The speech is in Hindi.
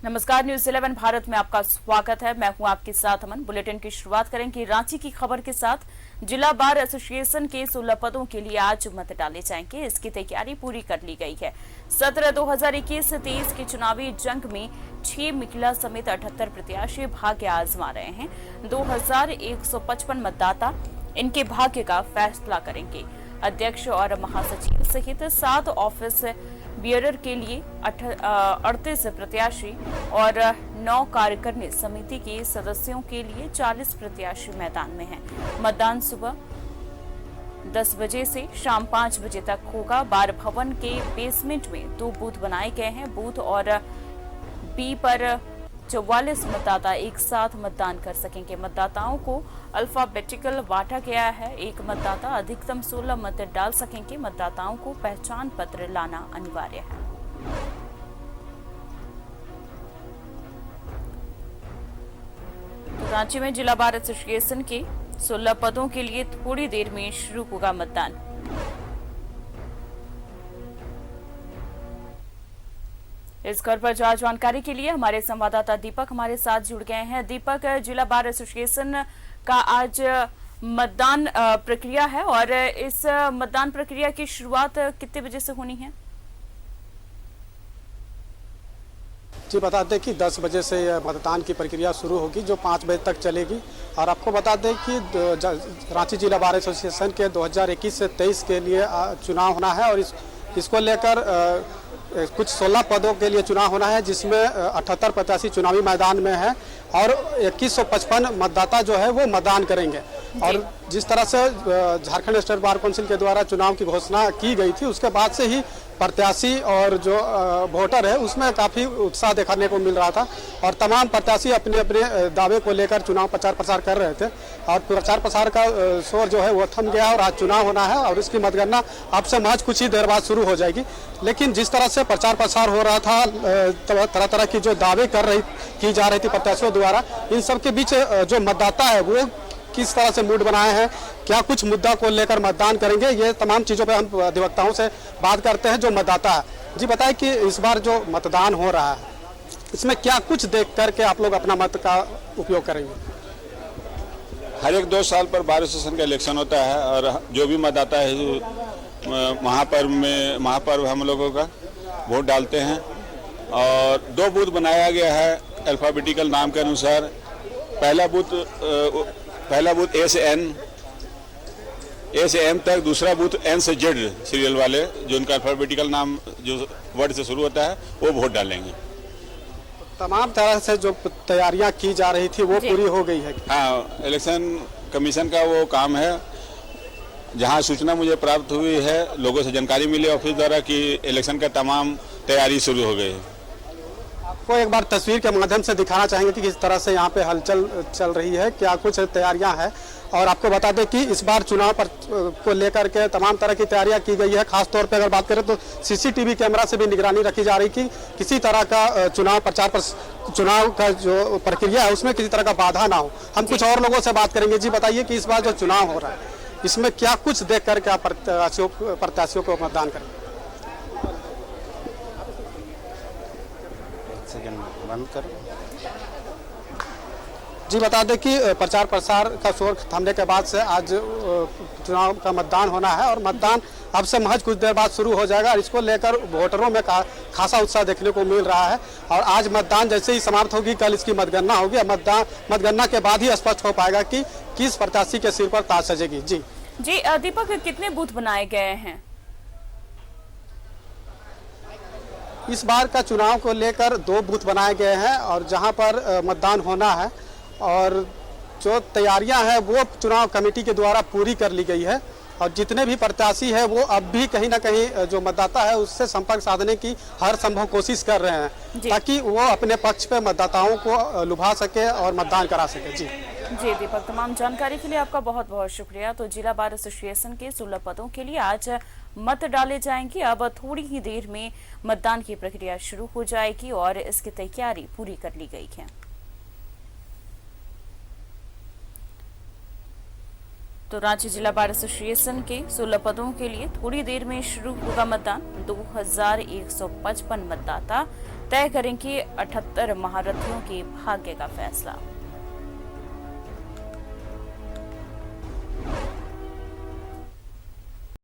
नमस्कार, न्यूज 11 भारत में आपका स्वागत है। मैं हूं आपके साथ अमन। बुलेटिन की शुरुआत करेंगे रांची की खबर के साथ। जिला बार एसोसिएशन के 16 पदों के लिए आज मत डाले जाएंगे। इसकी तैयारी पूरी कर ली गई है। सत्र 2021-23 के चुनावी जंग में 6 महिला समेत 78 प्रत्याशी भाग्य आजमा रहे हैं। 2155 मतदाता इनके भाग्य का फैसला करेंगे। अध्यक्ष और महासचिव सहित 7 ऑफिस बियरर के लिए 38 प्रत्याशी और 9 कार्यकारिणी समिति के सदस्यों के लिए 40 प्रत्याशी मैदान में हैं। मतदान सुबह 10 बजे से शाम 5 बजे तक होगा। बार भवन के बेसमेंट में 2 बूथ बनाए गए हैं। बूथ और बी पर 44 मतदाता एक साथ मतदान कर सकेंगे। मतदाताओं को अल्फाबेटिकल बांटा गया है। एक मतदाता अधिकतम 16 मत डाल सकेंगे। मतदाताओं को पहचान पत्र लाना अनिवार्य है। तो रांची में जिला बार एसोसिएशन के 16 पदों के लिए थोड़ी देर में शुरू होगा मतदान। इस खबर पर ज्यादा जानकारी के लिए हमारे संवाददाता दीपक हमारे साथ जुड़ गए हैं। दीपक, जिला बार एसोसिएशन का आज मतदान प्रक्रिया है और इस मतदान प्रक्रिया की शुरुआत कितने बजे से होनी है? जी, बता दें कि 10 बजे से मतदान की प्रक्रिया शुरू होगी जो 5 बजे तक चलेगी। और आपको बता दें कि रांची जिला बार एसोसिएशन के 2021 से 23 के लिए चुनाव होना है और इसको लेकर कुछ 16 पदों के लिए चुनाव होना है, जिसमें 78 प्रत्याशी चुनावी मैदान में है और 2155 मतदाता जो है वो मतदान करेंगे। और जिस तरह से झारखंड स्टेट बार काउंसिल के द्वारा चुनाव की घोषणा की गई थी, उसके बाद से ही प्रत्याशी और जो वोटर है उसमें काफ़ी उत्साह देखने को मिल रहा था और तमाम प्रत्याशी अपने अपने दावे को लेकर चुनाव प्रचार प्रसार कर रहे थे और प्रचार प्रसार का शोर जो है वो थम गया और आज चुनाव होना है और इसकी मतगणना अब से महज कुछ ही देर बाद शुरू हो जाएगी। लेकिन जिस तरह से प्रचार प्रसार हो रहा था, तरह तरह की जो दावे की जा रही थी प्रत्याशियों द्वारा, इन सब के बीच जो मतदाता है वो किस तरह से मूड बनाए हैं, क्या कुछ मुद्दा को लेकर मतदान करेंगे, ये तमाम चीज़ों पे हम अधिवक्ताओं से बात करते हैं जो मतदाता है। जी बताएं कि इस बार जो मतदान हो रहा है इसमें क्या कुछ देख करके आप लोग अपना मत का उपयोग करेंगे? हर एक 2 साल पर बार एसोसिएशन का इलेक्शन होता है और जो भी मतदाता है महापर्व हम लोगों का वोट डालते हैं और 2 बूथ बनाया गया है अल्फाबेटिकल नाम के अनुसार। पहला बूथ ए से एम तक, दूसरा बूथ एन से जेड सीरियल वाले जो उनका अल्फाबेटिकल नाम जो वर्ड से शुरू होता है वो वोट डालेंगे। तमाम तरह से जो तैयारियां की जा रही थी वो पूरी हो गई है? हाँ, इलेक्शन कमीशन का वो काम है। जहां सूचना मुझे प्राप्त हुई है, लोगों से जानकारी मिली ऑफिस द्वारा कि इलेक्शन का तमाम तैयारी शुरू हो गई है। आपको एक बार तस्वीर के माध्यम से दिखाना चाहेंगे कि किस तरह से यहाँ पे हलचल चल रही है, क्या कुछ तैयारियां हैं। और आपको बता दें कि इस बार चुनाव को लेकर के तमाम तरह की तैयारियां की गई है। खास तौर पे अगर बात करें तो सीसीटीवी कैमरा से भी निगरानी रखी जा रही कि किसी तरह का चुनाव का जो प्रक्रिया है उसमें किसी तरह का बाधा ना हो। हम कुछ और लोगों से बात करेंगे। जी बताइए कि इस बार जो चुनाव हो रहा है इसमें क्या कुछ देख करके आप प्रत्याशियों को मतदान करें? बंद करो। जी बता दें कि प्रचार प्रसार का शोर थमने के बाद से आज चुनाव का मतदान होना है और मतदान अब से महज कुछ देर बाद शुरू हो जाएगा और इसको लेकर वोटरों में खासा उत्साह देखने को मिल रहा है। और आज मतदान जैसे ही समाप्त होगी, कल इसकी मतगणना होगी। मतगणना के बाद ही स्पष्ट हो पाएगा कि किस प्रत्याशी के सिर पर ताज सजेगी। जी दीपक, कितने बूथ बनाए गए हैं? इस बार का चुनाव को लेकर 2 बूथ बनाए गए हैं और जहां पर मतदान होना है और जो तैयारियां हैं वो चुनाव कमेटी के द्वारा पूरी कर ली गई है और जितने भी प्रत्याशी हैं वो अब भी कहीं ना कहीं जो मतदाता है उससे संपर्क साधने की हर संभव कोशिश कर रहे हैं ताकि वो अपने पक्ष पे मतदाताओं को लुभा सके और मतदान करा सके। जी दीपक, तमाम जानकारी के लिए आपका बहुत बहुत शुक्रिया। तो जिला बार एसोसिएशन के 16 पदों के लिए आज मत डाले जाएंगे। अब थोड़ी ही देर में मतदान की प्रक्रिया शुरू हो जाएगी और इसकी तैयारी पूरी कर ली गई है। तो रांची जिला बार एसोसिएशन के 16 पदों के लिए थोड़ी देर में शुरू होगा मतदान। 2155 मतदाता तय करेंगे 78 महारथियों के भाग्य का फैसला।